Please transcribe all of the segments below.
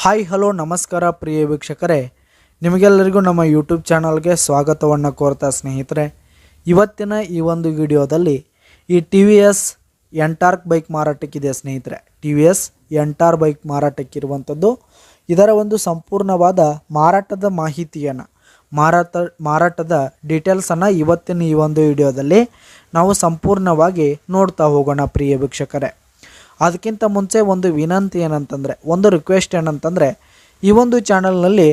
Hi hello ನಮಸ್ಕಾರ ಪ್ರಿಯ ವೀಕ್ಷಕರೇ, ನಿಮಗೆಲ್ಲರಿಗೂ ನಮ್ಮ ಯೂಟ್ಯೂಬ್ ಚಾನಲ್ಗೆ ಸ್ವಾಗತವನ್ನು ಕೋರ್ತಾ ಸ್ನೇಹಿತರೆ, ಇವತ್ತಿನ ಈ ಒಂದು ವಿಡಿಯೋದಲ್ಲಿ ಈ T V S Ntorq bike ಮಾರಾಟಕ್ಕಿದೆ ಸ್ನೇಹಿತರೆ. T V S Ntorq bike ಮಾರಾಟಕ್ಕಿರುವಂಥದ್ದು. ಇದರ ಒಂದು ಸಂಪೂರ್ಣವಾದ ಮಾರಾಟದ ಮಾಹಿತಿಯನ್ನು ಮಾರಾಟದ ಡೀಟೇಲ್ಸನ್ನು ಇವತ್ತಿನ ಈ ಒಂದು ವಿಡಿಯೋದಲ್ಲಿ ನಾವು ಸಂಪೂರ್ಣವಾಗಿ ನೋಡ್ತಾ ಹೋಗೋಣ ಪ್ರಿಯ ವೀಕ್ಷಕರೇ. ಅದಕ್ಕಿಂತ ಮುಂಚೆ ಒಂದು ವಿನಂತಿ ಏನಂತಂದರೆ, ಒಂದು ರಿಕ್ವೆಸ್ಟ್ ಏನಂತಂದರೆ, ಈ ಒಂದು ಚಾನಲ್ನಲ್ಲಿ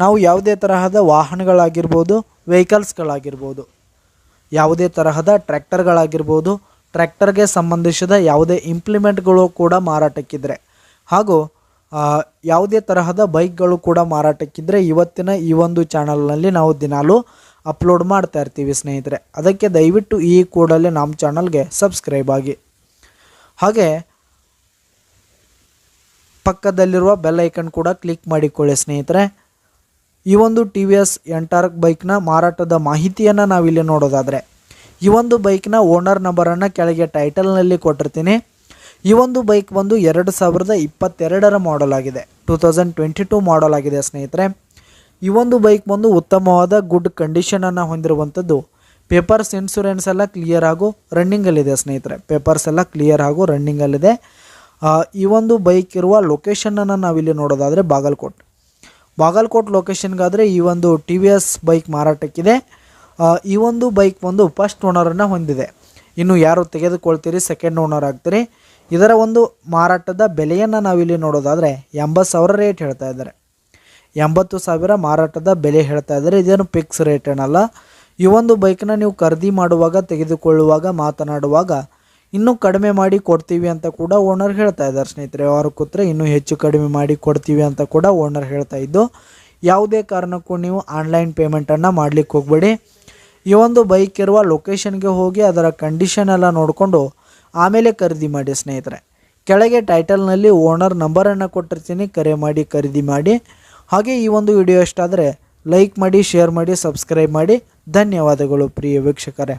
ನಾವು ಯಾವುದೇ ತರಹದ ವಾಹನಗಳಾಗಿರ್ಬೋದು, ವೆಹಿಕಲ್ಸ್ಗಳಾಗಿರ್ಬೋದು, ಯಾವುದೇ ತರಹದ ಟ್ರ್ಯಾಕ್ಟರ್ಗಳಾಗಿರ್ಬೋದು, ಟ್ರ್ಯಾಕ್ಟರ್ಗೆ ಸಂಬಂಧಿಸಿದ ಯಾವುದೇ ಇಂಪ್ಲಿಮೆಂಟ್ಗಳು ಕೂಡ ಮಾರಾಟಕ್ಕಿದ್ರೆ ಹಾಗೂ ಯಾವುದೇ ತರಹದ ಬೈಕ್ಗಳು ಕೂಡ ಮಾರಾಟಕ್ಕಿದ್ರೆ ಇವತ್ತಿನ ಈ ಒಂದು ಚಾನಲ್ನಲ್ಲಿ ನಾವು ದಿನಾಲೂ ಅಪ್ಲೋಡ್ ಮಾಡ್ತಾ ಇರ್ತೀವಿ ಸ್ನೇಹಿತರೆ. ಅದಕ್ಕೆ ದಯವಿಟ್ಟು ಈ ಕೂಡಲೇ ನಮ್ಮ ಚಾನಲ್ಗೆ ಸಬ್ಸ್ಕ್ರೈಬ್ ಆಗಿ, ಹಾಗೆ ಪಕ್ಕದಲ್ಲಿರುವ ಬೆಲ್ ಐಕನ್ ಕೂಡ ಕ್ಲಿಕ್ ಮಾಡಿಕೊಳ್ಳಿ ಸ್ನೇಹಿತರೆ. ಈ ಒಂದು ಟಿ ವಿ ಎಸ್ ಎಂಟಾರ್ಕ್ ಬೈಕ್ನ ಮಾರಾಟದ ಮಾಹಿತಿಯನ್ನು ನಾವಿಲ್ಲಿ ನೋಡೋದಾದರೆ, ಈ ಒಂದು ಬೈಕ್ನ ಓನರ್ ನಂಬರನ್ನು ಕೆಳಗೆ ಟೈಟಲ್ನಲ್ಲಿ ಕೊಟ್ಟಿರ್ತೀನಿ. ಈ ಒಂದು ಬೈಕ್ ಬಂದು 2022 ಮಾಡೆಲ್ ಆಗಿದೆ, 2022 ಮಾಡೆಲ್ ಆಗಿದೆ ಸ್ನೇಹಿತರೆ. ಈ ಒಂದು ಬೈಕ್ ಬಂದು ಉತ್ತಮವಾದ ಗುಡ್ ಕಂಡೀಷನನ್ನು ಹೊಂದಿರುವಂಥದ್ದು. ಪೇಪರ್ಸ್ ಇನ್ಶೂರೆನ್ಸ್ ಎಲ್ಲ ಕ್ಲಿಯರ್ ಹಾಗೂ ರನ್ನಿಂಗಲ್ಲಿದೆ ಸ್ನೇಹಿತರೆ. ಪೇಪರ್ಸ್ ಎಲ್ಲ ಕ್ಲಿಯರ್ ಹಾಗೂ ರನ್ನಿಂಗಲ್ಲಿದೆ. ಈ ಒಂದು ಬೈಕ್ ಇರುವ ಲೊಕೇಶನನ್ನು ನಾವಿಲ್ಲಿ ನೋಡೋದಾದರೆ ಬಾಗಲಕೋಟ್ ಲೊಕೇಶನ್ಗಾದರೆ ಈ ಒಂದು ಟಿ ವಿ ಎಸ್ ಬೈಕ್ ಮಾರಾಟಕ್ಕಿದೆ. ಈ ಒಂದು ಬೈಕ್ ಒಂದು ಫಸ್ಟ್ ಓನರನ್ನು ಹೊಂದಿದೆ. ಇನ್ನು ಯಾರು ತೆಗೆದುಕೊಳ್ತೀರಿ ಸೆಕೆಂಡ್ ಓನರ್ ಆಗ್ತೀರಿ. ಇದರ ಒಂದು ಮಾರಾಟದ ಬೆಲೆಯನ್ನು ನಾವಿಲ್ಲಿ ನೋಡೋದಾದರೆ 80,000 ರೇಟ್ ಹೇಳ್ತಾ ಇದ್ದಾರೆ. 80,000 ಮಾರಾಟದ ಬೆಲೆ ಹೇಳ್ತಾ ಇದ್ದಾರೆ. ಇದೇನು ಫಿಕ್ಸ್ ರೇಟ್ ಏನಲ್ಲ. ಈ ಒಂದು ಬೈಕ್ನ ನೀವು ಖರೀದಿ ಮಾಡುವಾಗ, ತೆಗೆದುಕೊಳ್ಳುವಾಗ, ಮಾತನಾಡುವಾಗ ಇನ್ನೂ ಕಡಿಮೆ ಮಾಡಿ ಕೊಡ್ತೀವಿ ಅಂತ ಕೂಡ ಓನರ್ ಹೇಳ್ತಾ ಇದ್ದಾರೆ ಸ್ನೇಹಿತರೆ. ವ್ಯವಹಾರ ಕೂತ್ರೆ ಇನ್ನೂ ಹೆಚ್ಚು ಕಡಿಮೆ ಮಾಡಿ ಕೊಡ್ತೀವಿ ಅಂತ ಕೂಡ ಓನರ್ ಹೇಳ್ತಾ ಇದ್ದು, ಯಾವುದೇ ಕಾರಣಕ್ಕೂ ನೀವು ಆನ್ಲೈನ್ ಪೇಮೆಂಟನ್ನು ಮಾಡಲಿಕ್ಕೆ ಹೋಗಬೇಡಿ. ಈ ಒಂದು ಬೈಕ್ ಇರುವ ಲೊಕೇಶನ್ಗೆ ಹೋಗಿ ಅದರ ಕಂಡೀಷನ್ ಎಲ್ಲ ನೋಡಿಕೊಂಡು ಆಮೇಲೆ ಖರೀದಿ ಮಾಡಿ ಸ್ನೇಹಿತರೆ. ಕೆಳಗೆ ಟೈಟಲ್ನಲ್ಲಿ ಓನರ್ ನಂಬರನ್ನು ಕೊಟ್ಟಿರ್ತೀನಿ, ಕರೆ ಮಾಡಿ ಖರೀದಿ ಮಾಡಿ. ಹಾಗೆ ಈ ಒಂದು ವಿಡಿಯೋ ಇಷ್ಟ ಆದರೆ ಲೈಕ್ ಮಾಡಿ, ಶೇರ್ ಮಾಡಿ, ಸಬ್ಸ್ಕ್ರೈಬ್ ಮಾಡಿ. ಧನ್ಯವಾದಗಳು ಪ್ರಿಯ ವೀಕ್ಷಕರೇ.